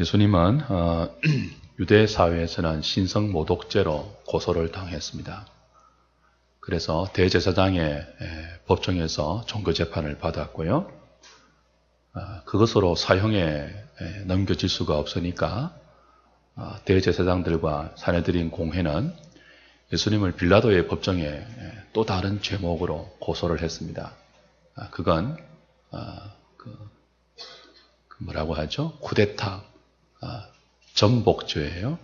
예수님은 유대 사회에서는 신성 모독죄로 고소를 당했습니다. 그래서 대제사장의 법정에서 종교 재판을 받았고요. 그것으로 사형에 넘겨질 수가 없으니까 대제사장들과 사내들인 공회는 예수님을 빌라도의 법정에 또 다른 죄목으로 고소를 했습니다. 그건 뭐라고 하죠? 쿠데타 전복죄예요.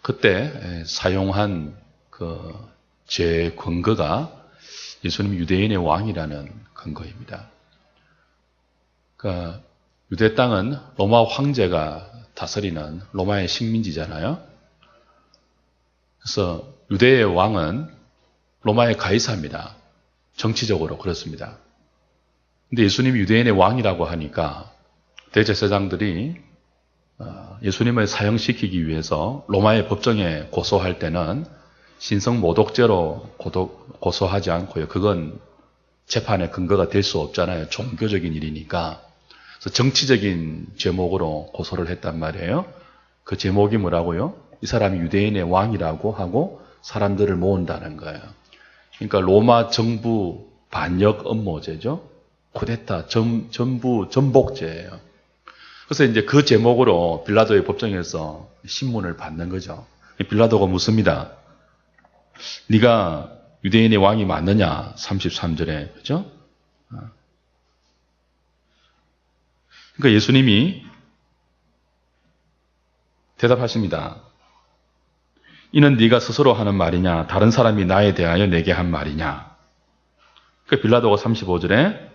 그때 사용한 그 죄의 근거가 예수님 유대인의 왕이라는 근거입니다. 그러니까 유대 땅은 로마 황제가 다스리는 로마의 식민지잖아요. 그래서 유대의 왕은 로마의 가이사입니다. 정치적으로 그렇습니다. 근데 예수님이 유대인의 왕이라고 하니까 대제사장들이 예수님을 사형시키기 위해서 로마의 법정에 고소할 때는 신성 모독죄로 고소하지 않고요. 그건 재판의 근거가 될 수 없잖아요. 종교적인 일이니까. 그래서 정치적인 제목으로 고소를 했단 말이에요. 그 제목이 뭐라고요? 이 사람이 유대인의 왕이라고 하고 사람들을 모은다는 거예요. 그러니까 로마 정부 반역 음모죄죠. 쿠데타 전복죄예요. 그래서 이제 그 제목으로 빌라도의 법정에서 신문을 받는 거죠. 빌라도가 묻습니다. 네가 유대인의 왕이 맞느냐? 33절에 그죠? 그러니까 예수님이 대답하십니다. 이는 네가 스스로 하는 말이냐? 다른 사람이 나에 대하여 내게 한 말이냐? 그러니까 빌라도가 35절에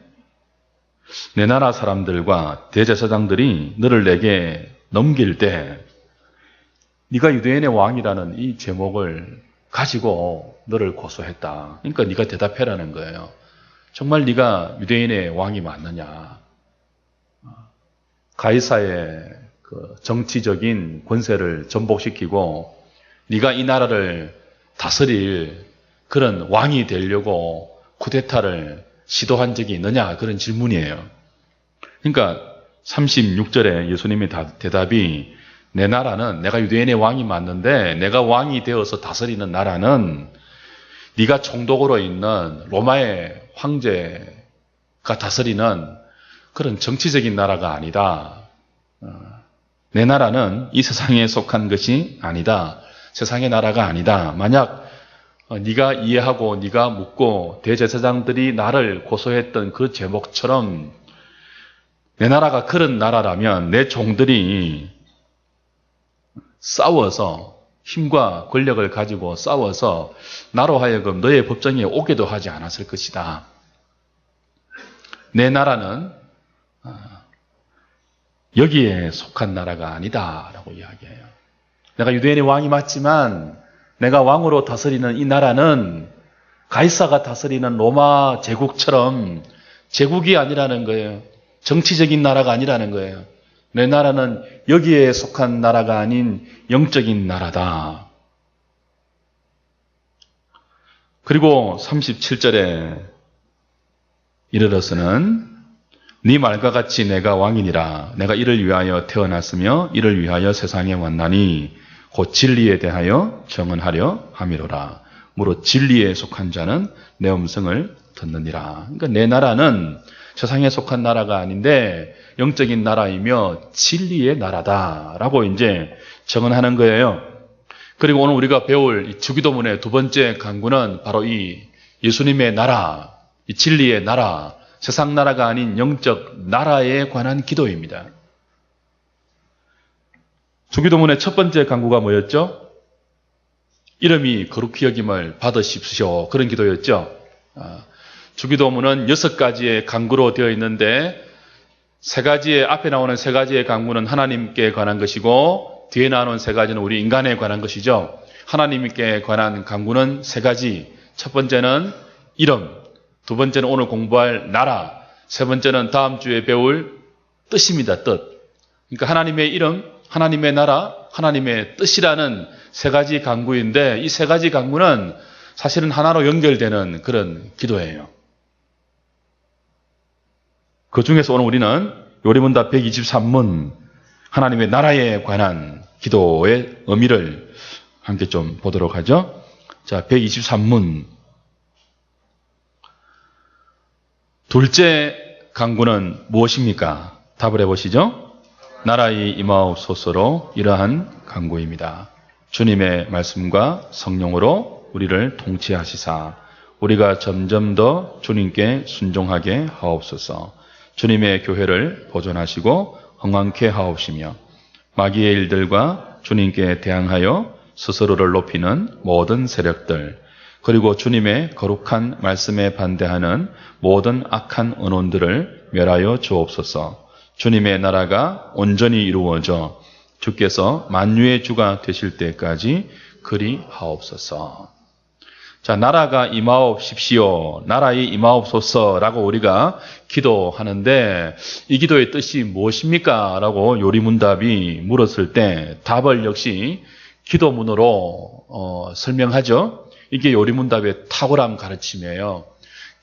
내 나라 사람들과 대제사장들이 너를 내게 넘길 때 네가 유대인의 왕이라는 이 제목을 가지고 너를 고소했다. 그러니까 네가 대답해라는 거예요. 정말 네가 유대인의 왕이 맞느냐? 가이사의 그 정치적인 권세를 전복시키고 네가 이 나라를 다스릴 그런 왕이 되려고 쿠데타를 시도한 적이 있느냐? 그런 질문이에요. 그러니까 36절에 예수님의 대답이 내 나라는 내가 유대인의 왕이 맞는데 내가 왕이 되어서 다스리는 나라는 네가 총독으로 있는 로마의 황제가 다스리는 그런 정치적인 나라가 아니다. 내 나라는 이 세상에 속한 것이 아니다. 세상의 나라가 아니다. 만약 네가 이해하고 네가 묻고 대제사장들이 나를 고소했던 그 제목처럼 내 나라가 그런 나라라면 내 종들이 싸워서 힘과 권력을 가지고 싸워서 나로 하여금 너의 법정에 오게도 하지 않았을 것이다. 내 나라는 여기에 속한 나라가 아니다 라고 이야기해요. 내가 유대인의 왕이 맞지만 내가 왕으로 다스리는 이 나라는 가이사가 다스리는 로마 제국처럼 제국이 아니라는 거예요. 정치적인 나라가 아니라는 거예요. 내 나라는 여기에 속한 나라가 아닌 영적인 나라다. 그리고 37절에 이르러서는 네 말과 같이 내가 왕이니라. 내가 이를 위하여 태어났으며 이를 위하여 세상에 왔나니 곧 진리에 대하여 정언하려 함이로라. 무릇 진리에 속한 자는 내 음성을 듣느니라. 그러니까 내 나라는 세상에 속한 나라가 아닌데 영적인 나라이며 진리의 나라다라고 이제 정언하는 거예요. 그리고 오늘 우리가 배울 이 주기도문의 두 번째 강구는 바로 이 예수님의 나라, 이 진리의 나라, 세상 나라가 아닌 영적 나라에 관한 기도입니다. 주기도문의 첫 번째 강구가 뭐였죠? 이름이 거룩히 여김을 받으십시오. 그런 기도였죠. 주기도문은 6가지의 강구로 되어 있는데 앞에 나오는 3가지의 강구는 하나님께 관한 것이고 뒤에 나오는 3가지는 우리 인간에 관한 것이죠. 하나님께 관한 강구는 3가지. 첫 번째는 이름, 두 번째는 오늘 공부할 나라, 세 번째는 다음 주에 배울 뜻입니다. 뜻. 그러니까 하나님의 이름, 하나님의 나라, 하나님의 뜻이라는 3가지 강구인데 이 3가지 강구는 사실은 하나로 연결되는 그런 기도예요. 그 중에서 오늘 우리는 요리문답 123문 하나님의 나라에 관한 기도의 의미를 함께 좀 보도록 하죠. 자, 123문. 둘째 간구는 무엇입니까? 답을 해보시죠. 나라의 임하옵소서로 이러한 간구입니다. 주님의 말씀과 성령으로 우리를 통치하시사 우리가 점점 더 주님께 순종하게 하옵소서. 주님의 교회를 보존하시고 흥왕케 하옵시며 마귀의 일들과 주님께 대항하여 스스로를 높이는 모든 세력들 그리고 주님의 거룩한 말씀에 반대하는 모든 악한 언론들을 멸하여 주옵소서. 주님의 나라가 온전히 이루어져 주께서 만유의 주가 되실 때까지 그리 하옵소서. 자, 나라가 임하옵십시오. 나라의 임하옵소서라고 우리가 기도하는데 이 기도의 뜻이 무엇입니까? 라고 요리문답이 물었을 때 답을 역시 기도문으로 설명하죠. 이게 요리문답의 탁월한 가르침이에요.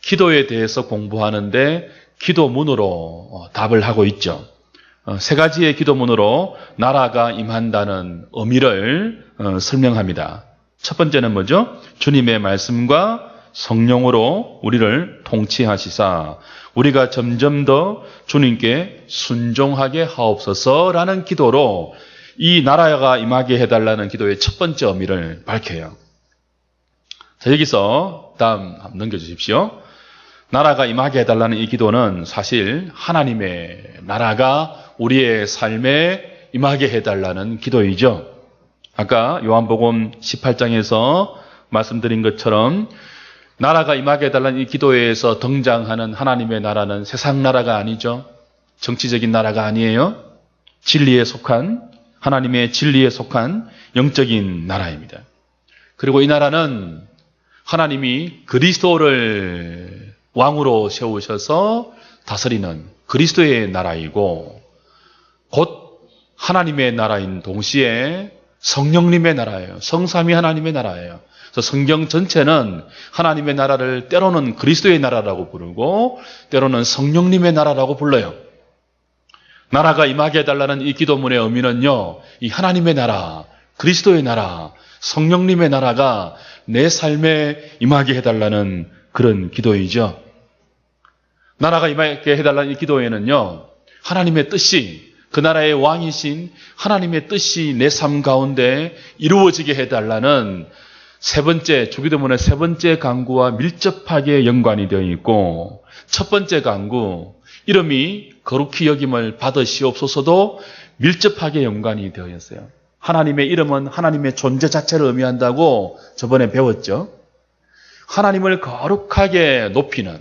기도에 대해서 공부하는데 기도문으로 답을 하고 있죠. 세 가지의 기도문으로 나라가 임한다는 의미를 설명합니다. 첫 번째는 뭐죠? 주님의 말씀과 성령으로 우리를 통치하시사 우리가 점점 더 주님께 순종하게 하옵소서라는 기도로 이 나라가 임하게 해달라는 기도의 첫 번째 의미를 밝혀요. 자, 여기서 다음 넘겨주십시오. 나라가 임하게 해달라는 이 기도는 사실 하나님의 나라가 우리의 삶에 임하게 해달라는 기도이죠. 아까 요한복음 18장에서 말씀드린 것처럼 나라가 임하게 해달라는 이 기도에서 등장하는 하나님의 나라는 세상 나라가 아니죠. 정치적인 나라가 아니에요. 진리에 속한 하나님의 진리에 속한 영적인 나라입니다. 그리고 이 나라는 하나님이 그리스도를 왕으로 세우셔서 다스리는 그리스도의 나라이고 곧 하나님의 나라인 동시에 성령님의 나라예요. 성삼위 하나님의 나라예요. 그래서 성경 전체는 하나님의 나라를 때로는 그리스도의 나라라고 부르고 때로는 성령님의 나라라고 불러요. 나라가 임하게 해달라는 이 기도문의 의미는요. 이 하나님의 나라, 그리스도의 나라, 성령님의 나라가 내 삶에 임하게 해달라는 그런 기도이죠. 나라가 임하게 해달라는 이 기도에는요. 하나님의 뜻이 그 나라의 왕이신 하나님의 뜻이 내 삶 가운데 이루어지게 해달라는 세 번째, 주기도문의 세 번째 간구와 밀접하게 연관이 되어 있고 첫 번째 간구, 이름이 거룩히 여김을 받으시옵소서도 밀접하게 연관이 되어 있어요. 하나님의 이름은 하나님의 존재 자체를 의미한다고 저번에 배웠죠. 하나님을 거룩하게 높이는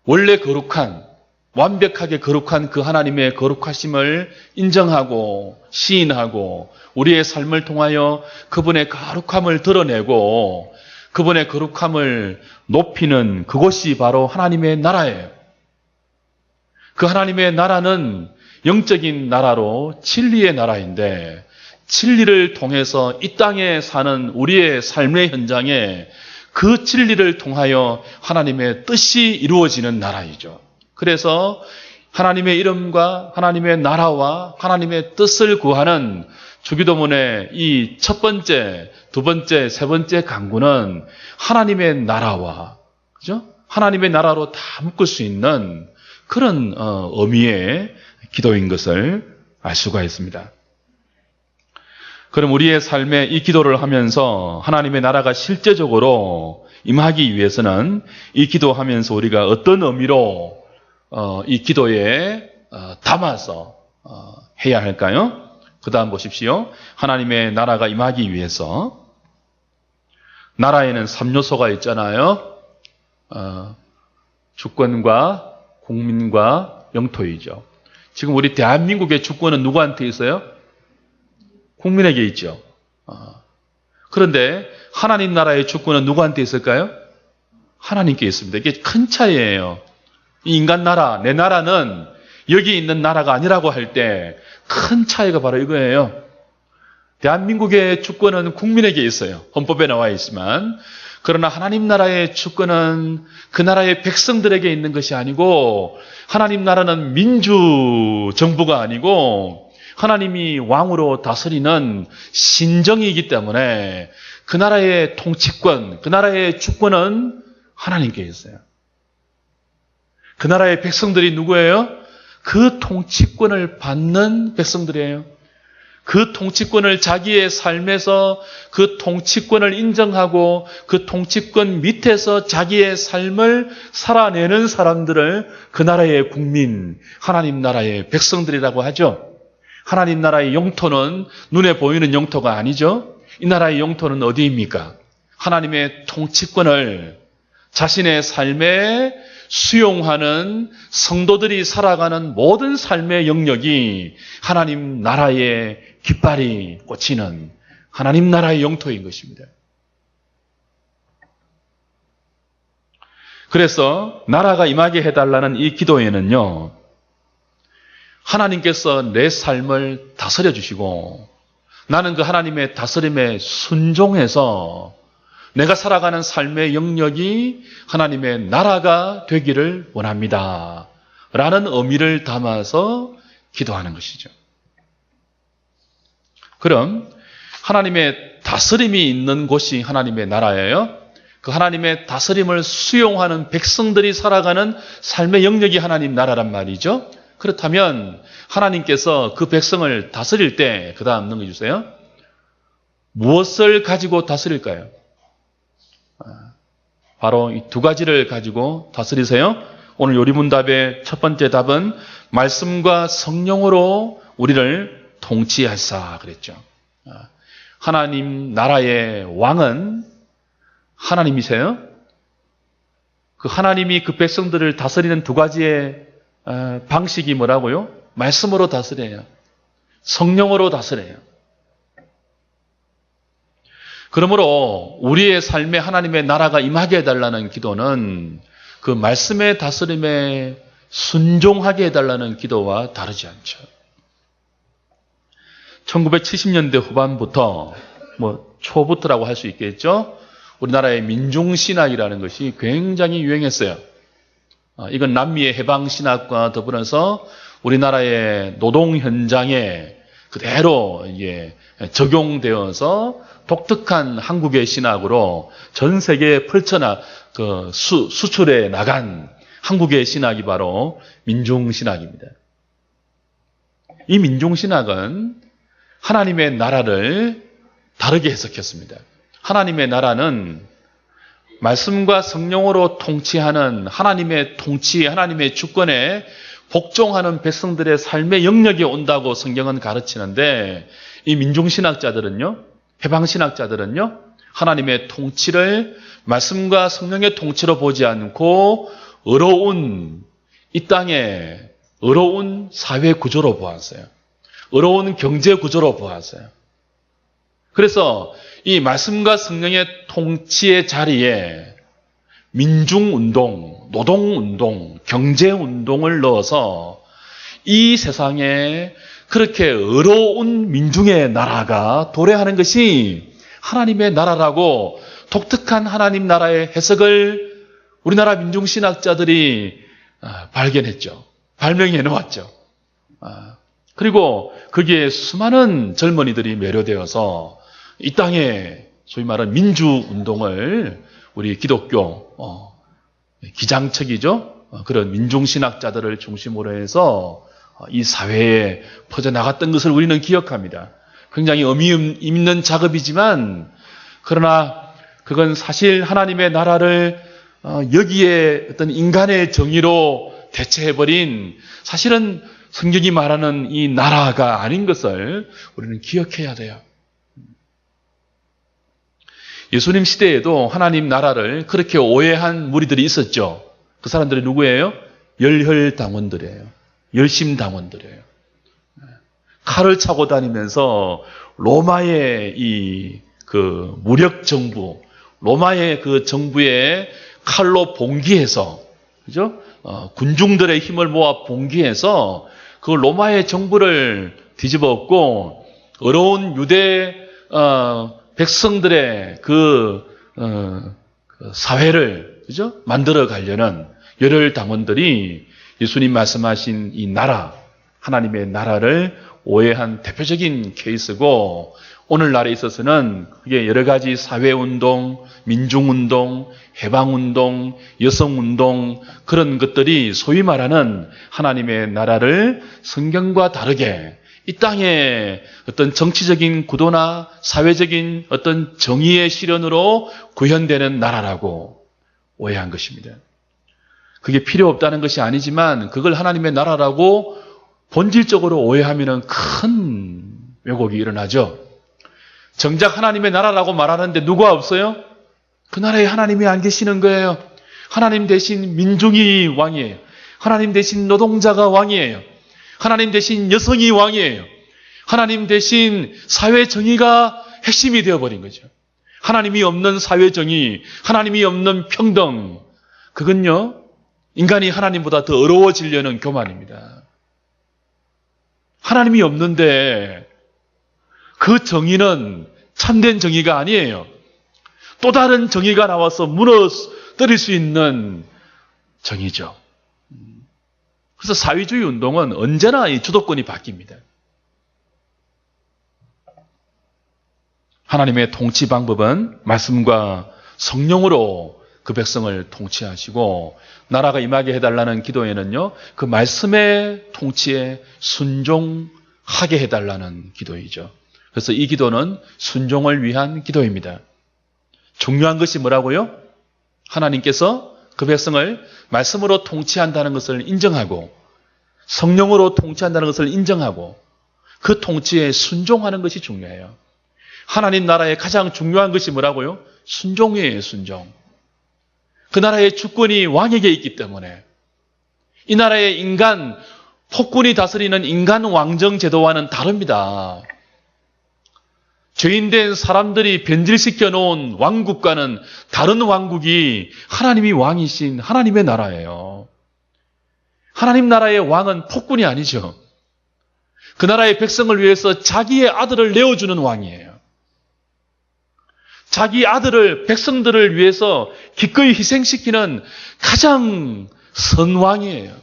원래 거룩한 완벽하게 거룩한 그 하나님의 거룩하심을 인정하고 시인하고 우리의 삶을 통하여 그분의 거룩함을 드러내고 그분의 거룩함을 높이는 그곳이 바로 하나님의 나라예요. 그 하나님의 나라는 영적인 나라로 진리의 나라인데 진리를 통해서 이 땅에 사는 우리의 삶의 현장에 그 진리를 통하여 하나님의 뜻이 이루어지는 나라이죠. 그래서 하나님의 이름과 하나님의 나라와 하나님의 뜻을 구하는 주기도문의 이 첫 번째, 두 번째, 세 번째 간구는 하나님의 나라와 그죠? 하나님의 나라로 다 묶을 수 있는 그런 의미의 기도인 것을 알 수가 있습니다. 그럼 우리의 삶에 이 기도를 하면서 하나님의 나라가 실제적으로 임하기 위해서는 이 기도하면서 우리가 어떤 의미로 이 기도에 담아서 해야 할까요? 그 다음 보십시오. 하나님의 나라가 임하기 위해서 나라에는 3요소가 있잖아요. 주권과 국민과 영토이죠. 지금 우리 대한민국의 주권은 누구한테 있어요? 국민에게 있죠. 그런데 하나님 나라의 주권은 누구한테 있을까요? 하나님께 있습니다. 이게 큰 차이예요. 이 인간 나라, 내 나라는 여기 있는 나라가 아니라고 할 때 큰 차이가 바로 이거예요. 대한민국의 주권은 국민에게 있어요. 헌법에 나와 있지만. 그러나 하나님 나라의 주권은 그 나라의 백성들에게 있는 것이 아니고, 하나님 나라는 민주 정부가 아니고 하나님이 왕으로 다스리는 신정이기 때문에 그 나라의 통치권, 그 나라의 주권은 하나님께 있어요. 그 나라의 백성들이 누구예요? 그 통치권을 받는 백성들이에요. 그 통치권을 자기의 삶에서 그 통치권을 인정하고 그 통치권 밑에서 자기의 삶을 살아내는 사람들을 그 나라의 국민, 하나님 나라의 백성들이라고 하죠. 하나님 나라의 영토는 눈에 보이는 영토가 아니죠. 이 나라의 영토는 어디입니까? 하나님의 통치권을 자신의 삶에 수용하는 성도들이 살아가는 모든 삶의 영역이 하나님 나라의 깃발이 꽂히는 하나님 나라의 영토인 것입니다. 그래서 나라가 임하게 해달라는 이 기도에는요, 하나님께서 내 삶을 다스려 주시고 나는 그 하나님의 다스림에 순종해서 내가 살아가는 삶의 영역이 하나님의 나라가 되기를 원합니다. 라는 의미를 담아서 기도하는 것이죠. 그럼 하나님의 다스림이 있는 곳이 하나님의 나라예요. 그 하나님의 다스림을 수용하는 백성들이 살아가는 삶의 영역이 하나님 나라란 말이죠. 그렇다면 하나님께서 그 백성을 다스릴 때, 그 다음 넘겨주세요. 무엇을 가지고 다스릴까요? 바로 이 두 가지를 가지고 다스리세요. 오늘 요리문답의 첫 번째 답은 말씀과 성령으로 우리를 통치하사 그랬죠. 하나님 나라의 왕은 하나님이세요. 그 하나님이 그 백성들을 다스리는 두 가지의 방식이 뭐라고요? 말씀으로 다스려요. 성령으로 다스려요. 그러므로 우리의 삶에 하나님의 나라가 임하게 해달라는 기도는 그 말씀의 다스림에 순종하게 해달라는 기도와 다르지 않죠. 1970년대 후반부터, 초부터라고 할 수 있겠죠. 우리나라의 민중신학이라는 것이 굉장히 유행했어요. 이건 남미의 해방신학과 더불어서 우리나라의 노동 현장에 그대로 적용되어서 독특한 한국의 신학으로 전 세계에 수출해 나간 한국의 신학이 바로 민중신학입니다. 이 민중신학은 하나님의 나라를 다르게 해석했습니다. 하나님의 나라는 말씀과 성령으로 통치하는 하나님의 통치, 하나님의 주권에 복종하는 백성들의 삶의 영역에 온다고 성경은 가르치는데, 이 민중신학자들은요, 해방신학자들은요, 하나님의 통치를 말씀과 성령의 통치로 보지 않고 어려운 이 땅의 어려운 사회 구조로 보았어요. 어려운 경제 구조로 보았어요. 그래서 이 말씀과 성령의 통치의 자리에 민중운동, 노동운동, 경제운동을 넣어서 이 세상에 그렇게 어려운 민중의 나라가 도래하는 것이 하나님의 나라라고 독특한 하나님 나라의 해석을 우리나라 민중신학자들이 발견했죠. 발명해 놓았죠. 그리고 거기에 수많은 젊은이들이 매료되어서 이 땅에 소위 말하는 민주운동을 우리 기독교 기장척이죠. 그런 민중신학자들을 중심으로 해서 이 사회에 퍼져나갔던 것을 우리는 기억합니다. 굉장히 의미 있는 작업이지만, 그러나 그건 사실 하나님의 나라를 여기에 어떤 인간의 정의로 대체해버린, 사실은 성경이 말하는 이 나라가 아닌 것을 우리는 기억해야 돼요. 예수님 시대에도 하나님 나라를 그렇게 오해한 무리들이 있었죠. 그 사람들이 누구예요? 열혈당원들이에요. 열심당원들이에요. 칼을 차고 다니면서 로마의 그 무력 정부, 로마의 그 정부의 칼로 봉기해서, 그죠? 군중들의 힘을 모아 봉기해서 그 로마의 정부를 뒤집어 엎고 어려운 유대 백성들의 그 사회를 그죠? 만들어 가려는 열혈 당원들이 예수님 말씀하신 이 나라, 하나님의 나라를 오해한 대표적인 케이스고, 오늘날에 있어서는 그게 여러 가지 사회운동, 민중운동, 해방운동, 여성운동, 그런 것들이 소위 말하는 하나님의 나라를 성경과 다르게 이 땅에 어떤 정치적인 구도나 사회적인 어떤 정의의 실현으로 구현되는 나라라고 오해한 것입니다. 그게 필요 없다는 것이 아니지만 그걸 하나님의 나라라고 본질적으로 오해하면 큰 왜곡이 일어나죠. 정작 하나님의 나라라고 말하는데 누가 없어요? 그 나라에 하나님이 안 계시는 거예요. 하나님 대신 민중이 왕이에요. 하나님 대신 노동자가 왕이에요. 하나님 대신 여성이 왕이에요. 하나님 대신 사회 정의가 핵심이 되어버린 거죠. 하나님이 없는 사회 정의, 하나님이 없는 평등, 그건요, 인간이 하나님보다 더 어려워지려는 교만입니다. 하나님이 없는데 그 정의는 참된 정의가 아니에요. 또 다른 정의가 나와서 무너뜨릴 수 있는 정의죠. 그래서 사회주의 운동은 언제나 이 주도권이 바뀝니다. 하나님의 통치 방법은 말씀과 성령으로 그 백성을 통치하시고, 나라가 임하게 해달라는 기도에는요, 그 말씀의 통치에 순종하게 해달라는 기도이죠. 그래서 이 기도는 순종을 위한 기도입니다. 중요한 것이 뭐라고요? 하나님께서 그 백성을 말씀으로 통치한다는 것을 인정하고, 성령으로 통치한다는 것을 인정하고, 그 통치에 순종하는 것이 중요해요. 하나님 나라의 가장 중요한 것이 뭐라고요? 순종이에요, 순종. 그 나라의 주권이 왕에게 있기 때문에 이 나라의 인간, 폭군이 다스리는 인간 왕정 제도와는 다릅니다. 죄인된 사람들이 변질시켜 놓은 왕국과는 다른 왕국이 하나님이 왕이신 하나님의 나라예요. 하나님 나라의 왕은 폭군이 아니죠. 그 나라의 백성을 위해서 자기의 아들을 내어주는 왕이에요. 자기 아들을, 백성들을 위해서 기꺼이 희생시키는 가장 선왕이에요.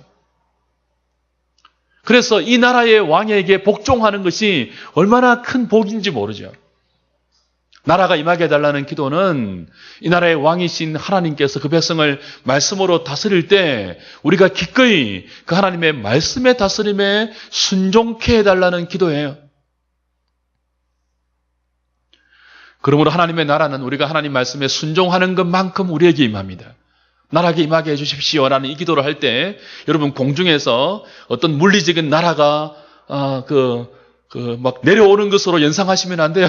그래서 이 나라의 왕에게 복종하는 것이 얼마나 큰 복인지 모르죠. 나라가 임하게 해달라는 기도는 이 나라의 왕이신 하나님께서 그 백성을 말씀으로 다스릴 때 우리가 기꺼이 그 하나님의 말씀의 다스림에 순종케 해달라는 기도예요. 그러므로 하나님의 나라는 우리가 하나님 말씀에 순종하는 것만큼 우리에게 임합니다. 나라에게 임하게 해주십시오라는 이 기도를 할 때 여러분 공중에서 어떤 물리적인 나라가 막 내려오는 것으로 연상하시면 안 돼요.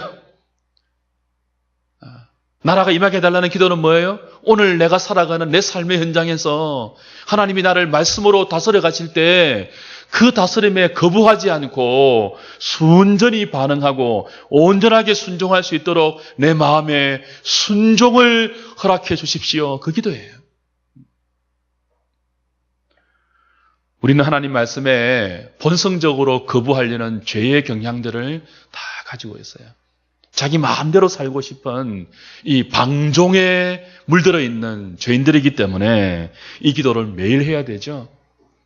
나라가 임하게 해달라는 기도는 뭐예요? 오늘 내가 살아가는 내 삶의 현장에서 하나님이 나를 말씀으로 다스려 가실 때 그 다스림에 거부하지 않고 순전히 반응하고 온전하게 순종할 수 있도록 내 마음에 순종을 허락해 주십시오. 그 기도예요. 우리는 하나님 말씀에 본성적으로 거부하려는 죄의 경향들을 다 가지고 있어요. 자기 마음대로 살고 싶은 이 방종에 물들어 있는 죄인들이기 때문에 이 기도를 매일 해야 되죠.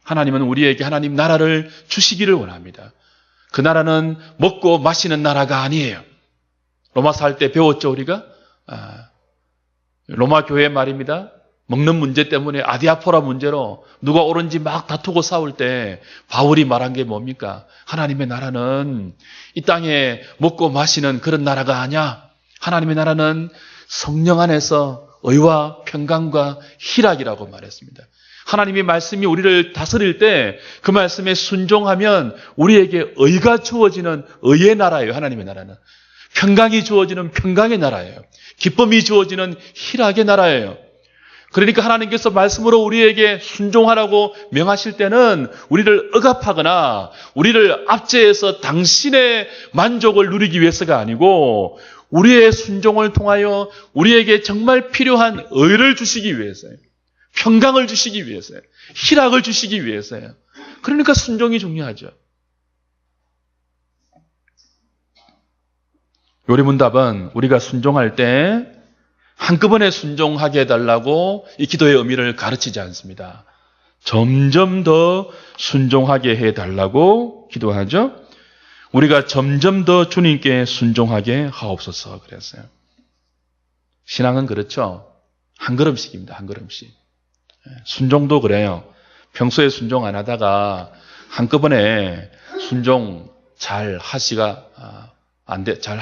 하나님은 우리에게 하나님 나라를 주시기를 원합니다. 그 나라는 먹고 마시는 나라가 아니에요. 로마서 할 때 배웠죠, 우리가? 로마 교회 말입니다. 먹는 문제 때문에 아디아포라 문제로 누가 옳은지 막 다투고 싸울 때 바울이 말한 게 뭡니까? 하나님의 나라는 이 땅에 먹고 마시는 그런 나라가 아니야. 하나님의 나라는 성령 안에서 의와 평강과 희락이라고 말했습니다. 하나님의 말씀이 우리를 다스릴 때 그 말씀에 순종하면 우리에게 의가 주어지는 의의 나라예요. 하나님의 나라는. 평강이 주어지는 평강의 나라예요. 기쁨이 주어지는 희락의 나라예요. 그러니까 하나님께서 말씀으로 우리에게 순종하라고 명하실 때는 우리를 억압하거나 우리를 압제해서 당신의 만족을 누리기 위해서가 아니고 우리의 순종을 통하여 우리에게 정말 필요한 의를 주시기 위해서예요. 평강을 주시기 위해서요. 희락을 주시기 위해서요. 그러니까 순종이 중요하죠. 요리문답은 우리가 순종할 때 한꺼번에 순종하게 해달라고 이 기도의 의미를 가르치지 않습니다. 점점 더 순종하게 해달라고 기도하죠. 우리가 점점 더 주님께 순종하게 하옵소서 그랬어요. 신앙은 그렇죠. 한 걸음씩입니다. 한 걸음씩. 순종도 그래요. 평소에 순종 안 하다가 한꺼번에 순종 잘 할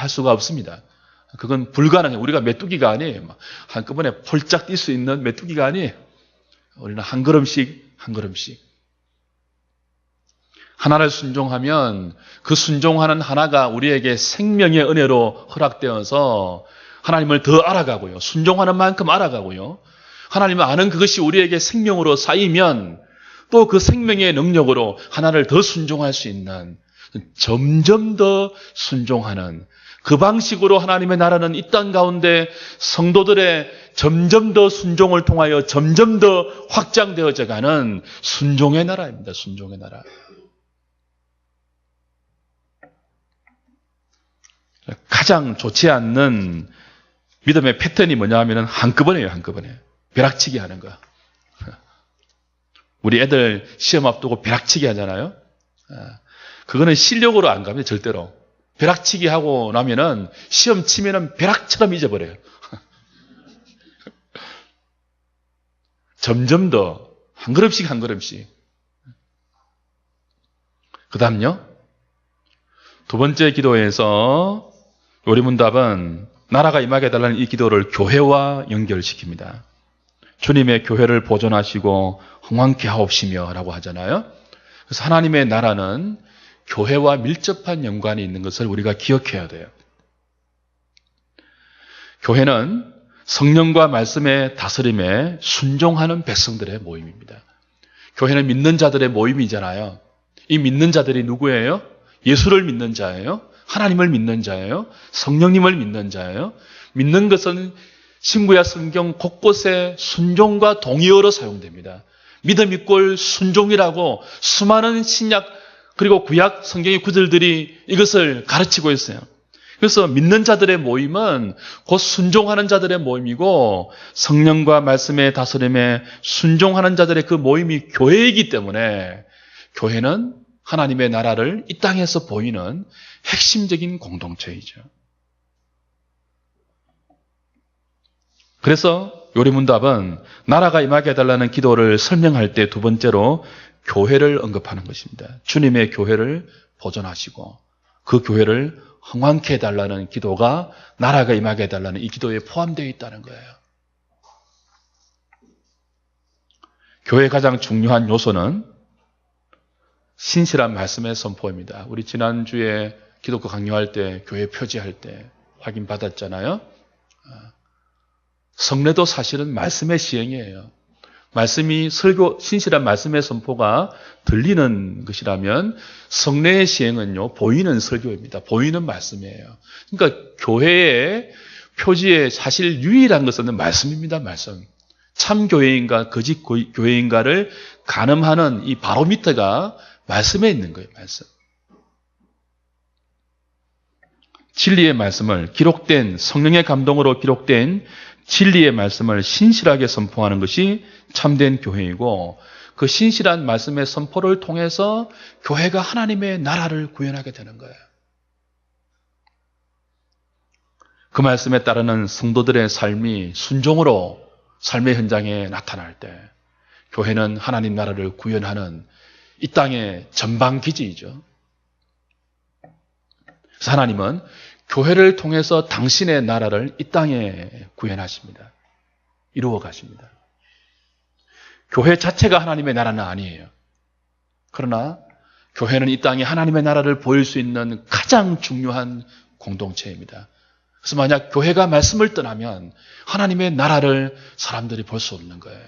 수가 없습니다. 그건 불가능해요. 우리가 메뚜기가 아니에요. 한꺼번에 폴짝 뛸 수 있는 메뚜기가 아니에요. 우리는 한 걸음씩, 한 걸음씩. 하나를 순종하면 그 순종하는 하나가 우리에게 생명의 은혜로 허락되어서 하나님을 더 알아가고요. 순종하는 만큼 알아가고요. 하나님을 아는 그것이 우리에게 생명으로 쌓이면 또 그 생명의 능력으로 하나를 더 순종할 수 있는 점점 더 순종하는 그 방식으로 하나님의 나라는 이 땅 가운데 성도들의 점점 더 순종을 통하여 점점 더 확장되어져 가는 순종의 나라입니다. 순종의 나라. 가장 좋지 않는 믿음의 패턴이 뭐냐 하면 한꺼번에요. 한꺼번에. 벼락치기 하는 거. 우리 애들 시험 앞두고 벼락치기 하잖아요. 그거는 실력으로 안 갑니다. 절대로. 벼락치기 하고 나면은 시험 치면은 벼락처럼 잊어버려요. 점점 더 한 걸음씩 한 걸음씩. 그 다음요. 두 번째 기도에서 요리문답은 나라가 임하게 해달라는 이 기도를 교회와 연결시킵니다. 주님의 교회를 보존하시고 흥왕케 하옵시며 라고 하잖아요. 그래서 하나님의 나라는 교회와 밀접한 연관이 있는 것을 우리가 기억해야 돼요. 교회는 성령과 말씀의 다스림에 순종하는 백성들의 모임입니다. 교회는 믿는 자들의 모임이잖아요. 이 믿는 자들이 누구예요? 예수를 믿는 자예요. 하나님을 믿는 자예요. 성령님을 믿는 자예요. 믿는 것은 신구약 성경 곳곳에 순종과 동의어로 사용됩니다. 믿음 이꼴 순종이라고 수많은 신약 그리고 구약 성경의 구절들이 이것을 가르치고 있어요. 그래서 믿는 자들의 모임은 곧 순종하는 자들의 모임이고 성령과 말씀의 다스림에 순종하는 자들의 그 모임이 교회이기 때문에 교회는 하나님의 나라를 이 땅에서 보이는 핵심적인 공동체이죠. 그래서 요리문답은 나라가 임하게 해달라는 기도를 설명할 때 두 번째로 교회를 언급하는 것입니다. 주님의 교회를 보존하시고 그 교회를 흥왕케 해달라는 기도가 나라가 임하게 해달라는 이 기도에 포함되어 있다는 거예요. 교회의 가장 중요한 요소는 신실한 말씀의 선포입니다. 우리 지난주에 기독교 강요할 때 교회 표지할 때 확인받았잖아요. 성례도 사실은 말씀의 시행이에요. 말씀이 신실한 말씀의 선포가 들리는 것이라면 성례의 시행은요, 보이는 설교입니다. 보이는 말씀이에요. 그러니까 교회의 표지에 사실 유일한 것은 말씀입니다. 말씀. 참 교회인가 거짓 교회인가를 가늠하는 이 바로미터가 말씀에 있는 거예요. 말씀. 진리의 말씀을 기록된 성령의 감동으로 기록된 진리의 말씀을 신실하게 선포하는 것이 참된 교회이고 그 신실한 말씀의 선포를 통해서 교회가 하나님의 나라를 구현하게 되는 거예요. 그 말씀에 따르는 성도들의 삶이 순종으로 삶의 현장에 나타날 때 교회는 하나님 나라를 구현하는 이 땅의 전방기지이죠. 그래서 하나님은 교회를 통해서 당신의 나라를 이 땅에 구현하십니다. 이루어 가십니다. 교회 자체가 하나님의 나라는 아니에요. 그러나 교회는 이 땅에 하나님의 나라를 보일 수 있는 가장 중요한 공동체입니다. 그래서 만약 교회가 말씀을 떠나면 하나님의 나라를 사람들이 볼 수 없는 거예요.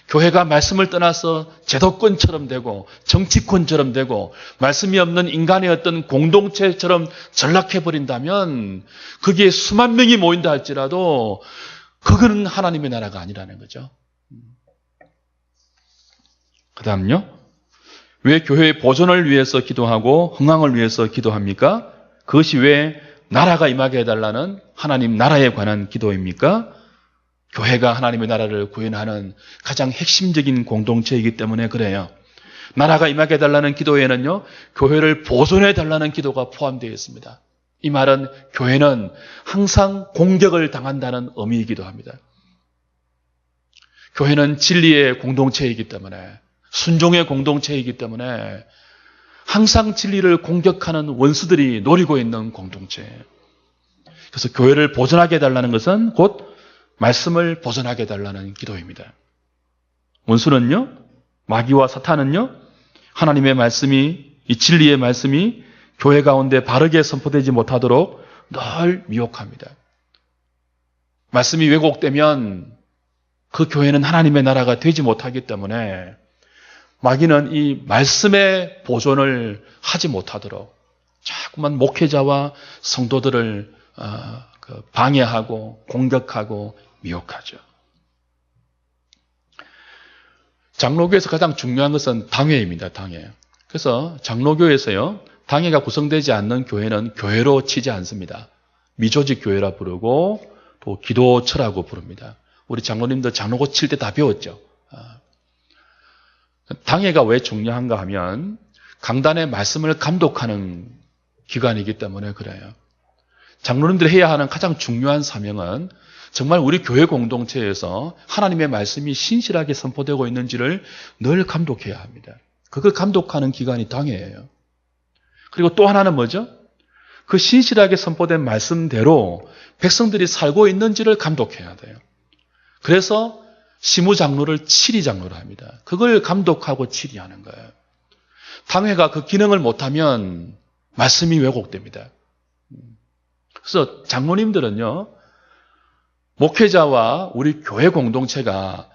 교회가 말씀을 떠나서 제도권처럼 되고 정치권처럼 되고 말씀이 없는 인간의 어떤 공동체처럼 전락해버린다면 거기에 수만 명이 모인다 할지라도 그거는 하나님의 나라가 아니라는 거죠. 그 다음요. 왜 교회의 보존을 위해서 기도하고 흥왕을 위해서 기도합니까? 그것이 왜 나라가 임하게 해달라는 하나님 나라에 관한 기도입니까? 교회가 하나님의 나라를 구현하는 가장 핵심적인 공동체이기 때문에 그래요. 나라가 임하게 해달라는 기도에는요, 교회를 보존해달라는 기도가 포함되어 있습니다. 이 말은 교회는 항상 공격을 당한다는 의미이기도 합니다. 교회는 진리의 공동체이기 때문에, 순종의 공동체이기 때문에 항상 진리를 공격하는 원수들이 노리고 있는 공동체예요. 그래서 교회를 보존하게 해달라는 것은 곧 말씀을 보존하게 해달라는 기도입니다. 원수는요, 마귀와 사탄은요, 하나님의 말씀이, 이 진리의 말씀이 교회 가운데 바르게 선포되지 못하도록 늘 미혹합니다. 말씀이 왜곡되면 그 교회는 하나님의 나라가 되지 못하기 때문에 마귀는 이 말씀의 보존을 하지 못하도록 자꾸만 목회자와 성도들을 방해하고 공격하고 미혹하죠. 장로교에서 가장 중요한 것은 당회입니다. 당회. 그래서 장로교에서요, 당회가 구성되지 않는 교회는 교회로 치지 않습니다. 미조직 교회라 부르고 또 기도처라고 부릅니다. 우리 장로님들 장로고 칠 때 다 배웠죠. 당회가 왜 중요한가 하면 강단의 말씀을 감독하는 기관이기 때문에 그래요. 장로님들이 해야 하는 가장 중요한 사명은 정말 우리 교회 공동체에서 하나님의 말씀이 신실하게 선포되고 있는지를 늘 감독해야 합니다. 그걸 감독하는 기관이 당회예요. 그리고 또 하나는 뭐죠? 그 신실하게 선포된 말씀대로 백성들이 살고 있는지를 감독해야 돼요. 그래서 시무장로를 치리장로로 합니다. 그걸 감독하고 치리하는 거예요. 당회가 그 기능을 못하면 말씀이 왜곡됩니다. 그래서 장로님들은요, 목회자와 우리 교회 공동체가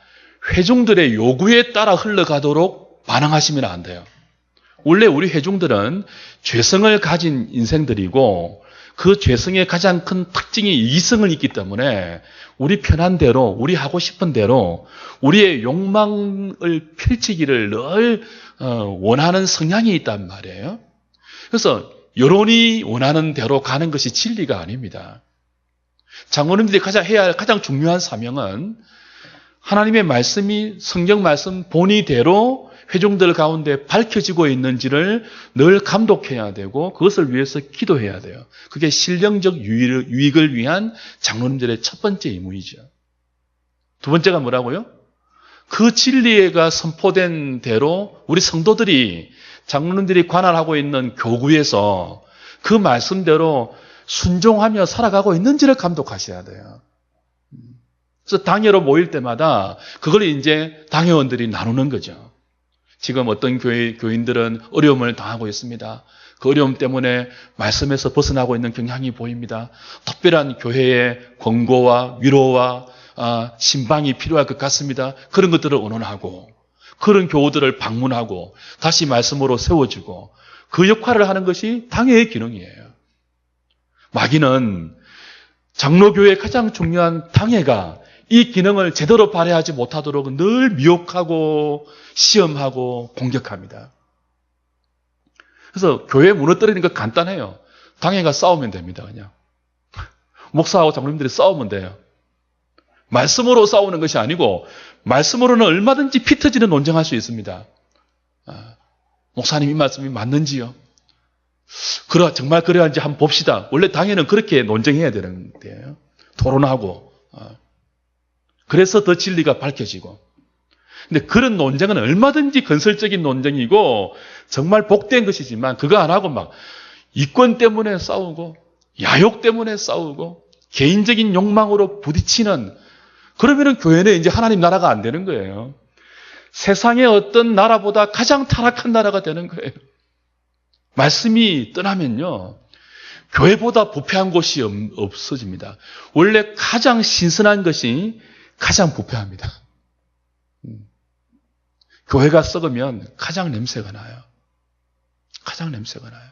회중들의 요구에 따라 흘러가도록 반응하시면 안 돼요. 원래 우리 회중들은 죄성을 가진 인생들이고 그 죄성의 가장 큰 특징이 이성을 있기 때문에 우리 편한 대로, 우리 하고 싶은 대로 우리의 욕망을 펼치기를 늘 원하는 성향이 있단 말이에요. 그래서 여론이 원하는 대로 가는 것이 진리가 아닙니다. 장로님들이 해야 할 가장 중요한 사명은 하나님의 말씀이 성경 말씀 본의대로 회중들 가운데 밝혀지고 있는지를 늘 감독해야 되고 그것을 위해서 기도해야 돼요. 그게 신령적 유익을 위한 장로님들의 첫 번째 임무이죠. 두 번째가 뭐라고요? 그 진리가 선포된 대로 우리 성도들이 장로님들이 관할하고 있는 교구에서 그 말씀대로 순종하며 살아가고 있는지를 감독하셔야 돼요. 그래서 당회로 모일 때마다 그걸 이제 당회원들이 나누는 거죠. 지금 어떤 교인들은 어려움을 당하고 있습니다. 그 어려움 때문에 말씀에서 벗어나고 있는 경향이 보입니다. 특별한 교회의 권고와 위로와 신방이 필요할 것 같습니다. 그런 것들을 의논하고 그런 교우들을 방문하고 다시 말씀으로 세워주고 그 역할을 하는 것이 당회의 기능이에요. 마귀는 장로교회의 가장 중요한 당회가 이 기능을 제대로 발휘하지 못하도록 늘 미혹하고 시험하고 공격합니다. 그래서 교회 무너뜨리는 거 간단해요. 당회가 싸우면 됩니다. 그냥 목사하고 장로님들이 싸우면 돼요. 말씀으로 싸우는 것이 아니고 말씀으로는 얼마든지 피 터지는 논쟁할 수 있습니다. 목사님 이 말씀이 맞는지요? 정말 그래야지 한번 봅시다. 원래 당회는 그렇게 논쟁해야 되는 데예요. 토론하고. 그래서 더 진리가 밝혀지고. 근데 그런 논쟁은 얼마든지 건설적인 논쟁이고 정말 복된 것이지만 그거 안 하고 막 이권 때문에 싸우고 야욕 때문에 싸우고 개인적인 욕망으로 부딪히는 그러면은 교회는 이제 하나님 나라가 안 되는 거예요. 세상의 어떤 나라보다 가장 타락한 나라가 되는 거예요. 말씀이 떠나면요. 교회보다 부패한 곳이 없어집니다. 원래 가장 신선한 것이 가장 부패합니다. 교회가 썩으면 가장 냄새가 나요. 가장 냄새가 나요.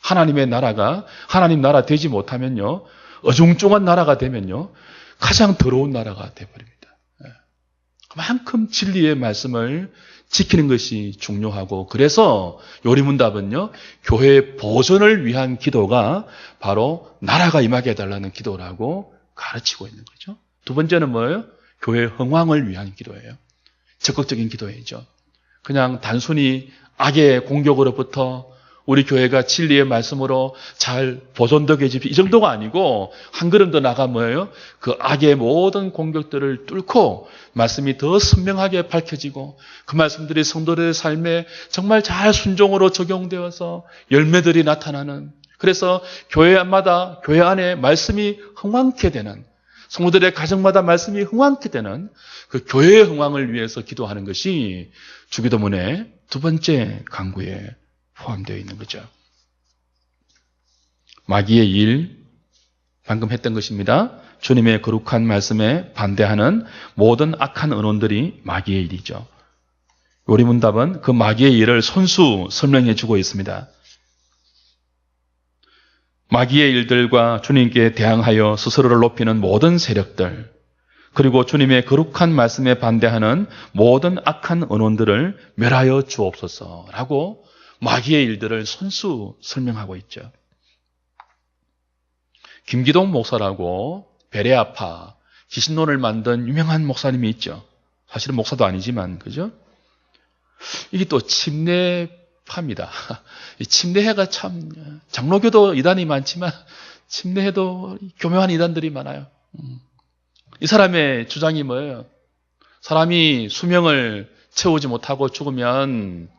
하나님의 나라가 하나님 나라 되지 못하면요. 어중중한 나라가 되면요. 가장 더러운 나라가 되어버립니다. 그만큼 진리의 말씀을 지키는 것이 중요하고, 그래서 요리문답은요, 교회 보존을 위한 기도가 바로 나라가 임하게 해달라는 기도라고 가르치고 있는 거죠. 두 번째는 뭐예요? 교회 흥왕을 위한 기도예요. 적극적인 기도이죠. 그냥 단순히 악의 공격으로부터 우리 교회가 진리의 말씀으로 잘 보존되게 이 정도가 아니고, 한 걸음 더 나가 뭐예요? 그 악의 모든 공격들을 뚫고 말씀이 더 선명하게 밝혀지고, 그 말씀들이 성도들의 삶에 정말 잘 순종으로 적용되어서 열매들이 나타나는, 그래서 교회마다, 교회 안에 말씀이 흥왕케 되는, 성도들의 가정마다 말씀이 흥왕케 되는 그 교회의 흥왕을 위해서 기도하는 것이 주기도문의 두 번째 간구에 포함되어 있는 거죠. 마귀의 일, 방금 했던 것입니다. 주님의 거룩한 말씀에 반대하는 모든 악한 언론들이 마귀의 일이죠. 요리문답은 그 마귀의 일을 손수 설명해 주고 있습니다. 마귀의 일들과 주님께 대항하여 스스로를 높이는 모든 세력들, 그리고 주님의 거룩한 말씀에 반대하는 모든 악한 언론들을 멸하여 주옵소서라고 마귀의 일들을 손수 설명하고 있죠. 김기동 목사라고 베레아파 귀신론을 만든 유명한 목사님이 있죠. 사실은 목사도 아니지만, 그죠? 이게 또 침례파입니다. 이 침례회가 참, 장로교도 이단이 많지만 침례회도 교묘한 이단들이 많아요. 이 사람의 주장이 뭐예요? 사람이 수명을 채우지 못하고 죽으면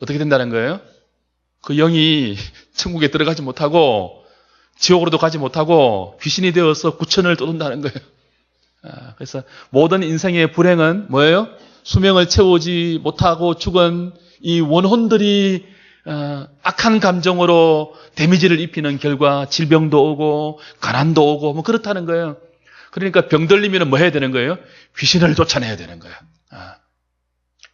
어떻게 된다는 거예요? 그 영이 천국에 들어가지 못하고 지옥으로도 가지 못하고 귀신이 되어서 구천을 떠돈다는 거예요. 그래서 모든 인생의 불행은 뭐예요? 수명을 채우지 못하고 죽은 이 원혼들이 악한 감정으로 데미지를 입히는 결과 질병도 오고 가난도 오고 뭐 그렇다는 거예요. 그러니까 병들리면 뭐 해야 되는 거예요? 귀신을 쫓아내야 되는 거예요.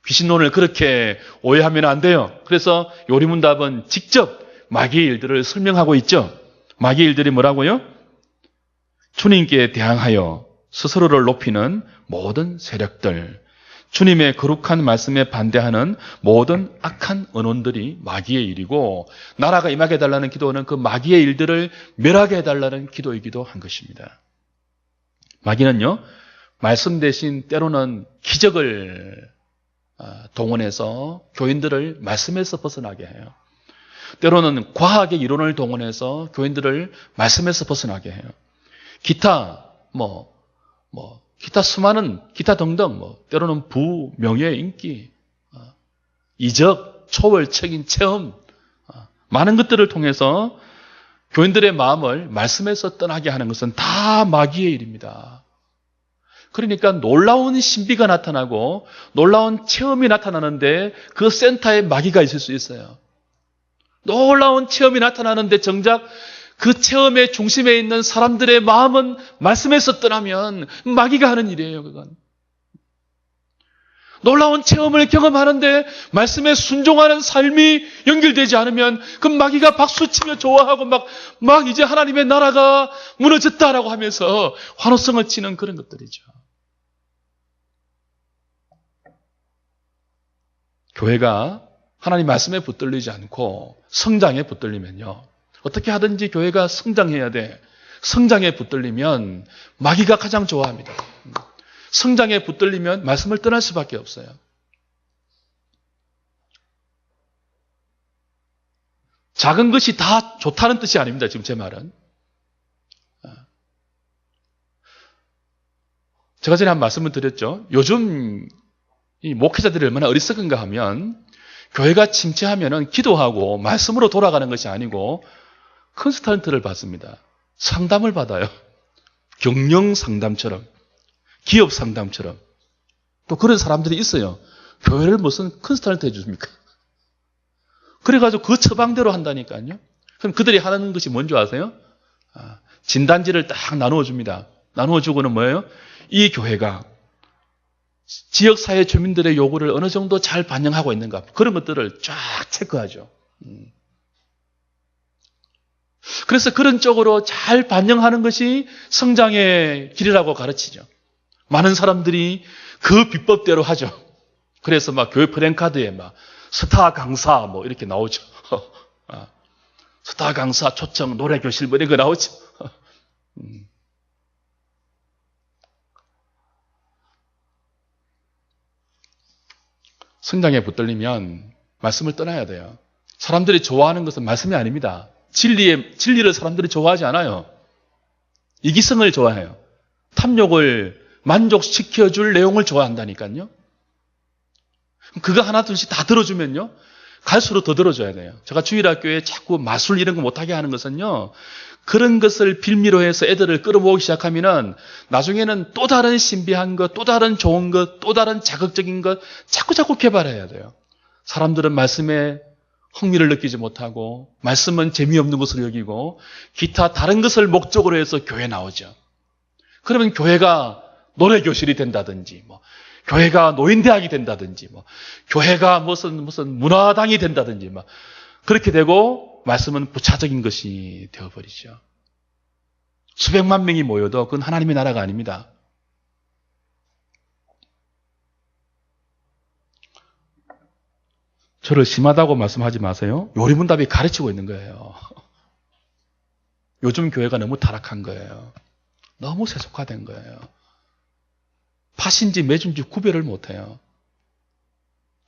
귀신론을 그렇게 오해하면 안 돼요. 그래서 요리문답은 직접 마귀의 일들을 설명하고 있죠. 마귀의 일들이 뭐라고요? 주님께 대항하여 스스로를 높이는 모든 세력들, 주님의 거룩한 말씀에 반대하는 모든 악한 언론들이 마귀의 일이고, 나라가 임하게 해달라는 기도는 그 마귀의 일들을 멸하게 해달라는 기도이기도 한 것입니다. 마귀는요, 말씀 대신 때로는 기적을 동원해서 교인들을 말씀에서 벗어나게 해요. 때로는 과학의 이론을 동원해서 교인들을 말씀에서 벗어나게 해요. 기타 수많은 기타 등등 때로는 부, 명예, 인기, 이적, 초월적인 체험, 많은 것들을 통해서 교인들의 마음을 말씀에서 떠나게 하는 것은 다 마귀의 일입니다. 그러니까 놀라운 신비가 나타나고 놀라운 체험이 나타나는데 그 센터에 마귀가 있을 수 있어요. 놀라운 체험이 나타나는데 정작 그 체험의 중심에 있는 사람들의 마음은 말씀에서 떠나면 마귀가 하는 일이에요, 그건. 놀라운 체험을 경험하는데 말씀에 순종하는 삶이 연결되지 않으면 그 마귀가 박수치며 좋아하고 막 이제 하나님의 나라가 무너졌다라고 하면서 환호성을 치는 그런 것들이죠. 교회가 하나님 말씀에 붙들리지 않고 성장에 붙들리면요, 어떻게 하든지 교회가 성장해야 돼. 성장에 붙들리면 마귀가 가장 좋아합니다. 성장에 붙들리면 말씀을 떠날 수밖에 없어요. 작은 것이 다 좋다는 뜻이 아닙니다. 지금 제 말은. 제가 전에 한 말씀을 드렸죠. 요즘 이 목회자들이 얼마나 어리석은가 하면 교회가 침체하면은 기도하고 말씀으로 돌아가는 것이 아니고 컨설턴트를 받습니다. 상담을 받아요. 경영 상담처럼, 기업 상담처럼. 또 그런 사람들이 있어요. 교회를 무슨 컨설턴트 해줍니까? 그래가지고 그 처방대로 한다니까요. 그럼 그들이 하는 것이 뭔지 아세요? 진단지를 딱 나누어 줍니다. 나누어 주고는 뭐예요? 이 교회가 지역사회 주민들의 요구를 어느 정도 잘 반영하고 있는가, 그런 것들을 쫙 체크하죠. 그래서 그런 쪽으로 잘 반영하는 것이 성장의 길이라고 가르치죠. 많은 사람들이 그 비법대로 하죠. 그래서 막 교회 플랜카드에 막 스타 강사 뭐 이렇게 나오죠. 스타 강사 초청 노래 교실 뭐 이런 거 나오죠. 성장에 붙들리면 말씀을 떠나야 돼요. 사람들이 좋아하는 것은 말씀이 아닙니다. 진리를 사람들이 좋아하지 않아요. 이기성을 좋아해요. 탐욕을 만족시켜줄 내용을 좋아한다니까요. 그거 하나 둘씩 다 들어주면요. 갈수록 더 들어줘야 돼요. 제가 주일학교에 자꾸 마술 이런 거 못하게 하는 것은요. 그런 것을 빌미로 해서 애들을 끌어모으기 시작하면은 나중에는 또 다른 신비한 것, 또 다른 좋은 것, 또 다른 자극적인 것 자꾸 개발해야 돼요. 사람들은 말씀에 흥미를 느끼지 못하고 말씀은 재미없는 것으로 여기고 기타 다른 것을 목적으로 해서 교회에 나오죠. 그러면 교회가 노래교실이 된다든지 뭐 교회가 노인대학이 된다든지 뭐 교회가 무슨 문화당이 된다든지 막 그렇게 되고 말씀은 부차적인 것이 되어버리죠. 수백만 명이 모여도 그건 하나님의 나라가 아닙니다. 저를 심하다고 말씀하지 마세요. 요리문답이 가르치고 있는 거예요. 요즘 교회가 너무 타락한 거예요. 너무 세속화된 거예요. 팥인지 매주인지 구별을 못해요.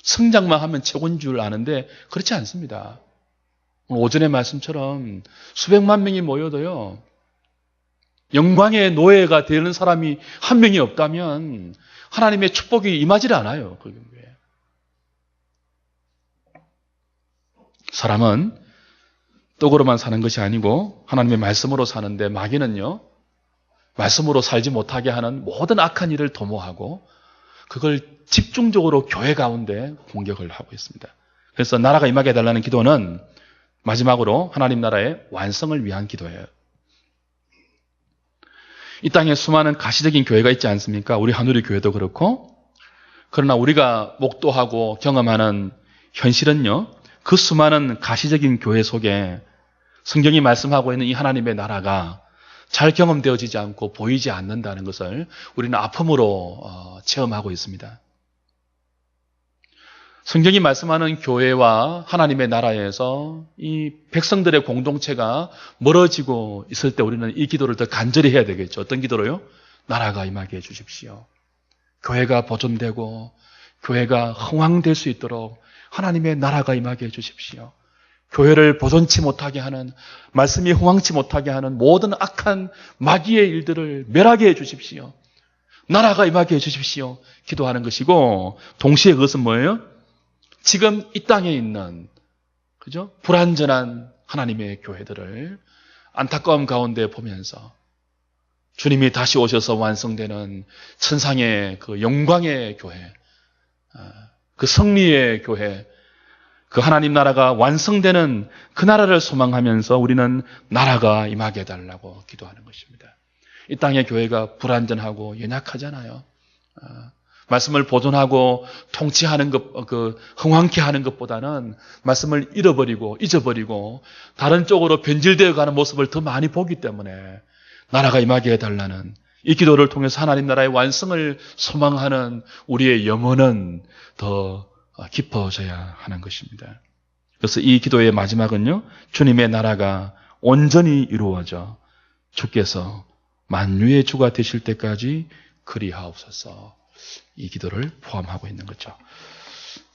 성장만 하면 최고인 줄 아는데 그렇지 않습니다. 오전의 말씀처럼 수백만 명이 모여도요. 영광의 노예가 되는 사람이 한 명이 없다면 하나님의 축복이 임하지를 않아요. 그 경우에. 사람은 떡으로만 사는 것이 아니고 하나님의 말씀으로 사는데 마귀는요. 말씀으로 살지 못하게 하는 모든 악한 일을 도모하고 그걸 집중적으로 교회 가운데 공격을 하고 있습니다. 그래서 나라가 임하게 해달라는 기도는 마지막으로 하나님 나라의 완성을 위한 기도예요. 이 땅에 수많은 가시적인 교회가 있지 않습니까? 우리 하누리 교회도 그렇고. 그러나 우리가 목도하고 경험하는 현실은요. 그 수많은 가시적인 교회 속에 성경이 말씀하고 있는 이 하나님의 나라가 잘 경험되어지지 않고 보이지 않는다는 것을 우리는 아픔으로 체험하고 있습니다. 성경이 말씀하는 교회와 하나님의 나라에서 이 백성들의 공동체가 멀어지고 있을 때 우리는 이 기도를 더 간절히 해야 되겠죠. 어떤 기도로요? 나라가 임하게 해주십시오. 교회가 보존되고 교회가 흥왕될 수 있도록 하나님의 나라가 임하게 해주십시오. 교회를 보존치 못하게 하는, 말씀이 흥왕치 못하게 하는 모든 악한 마귀의 일들을 멸하게 해주십시오. 나라가 임하게 해주십시오. 기도하는 것이고, 동시에 그것은 뭐예요? 지금 이 땅에 있는, 그죠? 불완전한 하나님의 교회들을 안타까움 가운데 보면서 주님이 다시 오셔서 완성되는 천상의 그 영광의 교회, 그 승리의 교회, 그 하나님 나라가 완성되는 그 나라를 소망하면서 우리는 나라가 임하게 해달라고 기도하는 것입니다. 이 땅의 교회가 불완전하고 연약하잖아요. 말씀을 보존하고 통치하는 것, 흥왕케 하는 것보다는 말씀을 잃어버리고 잊어버리고 다른 쪽으로 변질되어 가는 모습을 더 많이 보기 때문에 나라가 임하게 해달라는 이 기도를 통해서 하나님 나라의 완성을 소망하는 우리의 영혼은 더 깊어져야 하는 것입니다. 그래서 이 기도의 마지막은요, 주님의 나라가 온전히 이루어져 주께서 만유의 주가 되실 때까지 그리하옵소서. 이 기도를 포함하고 있는 거죠.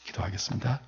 기도하겠습니다.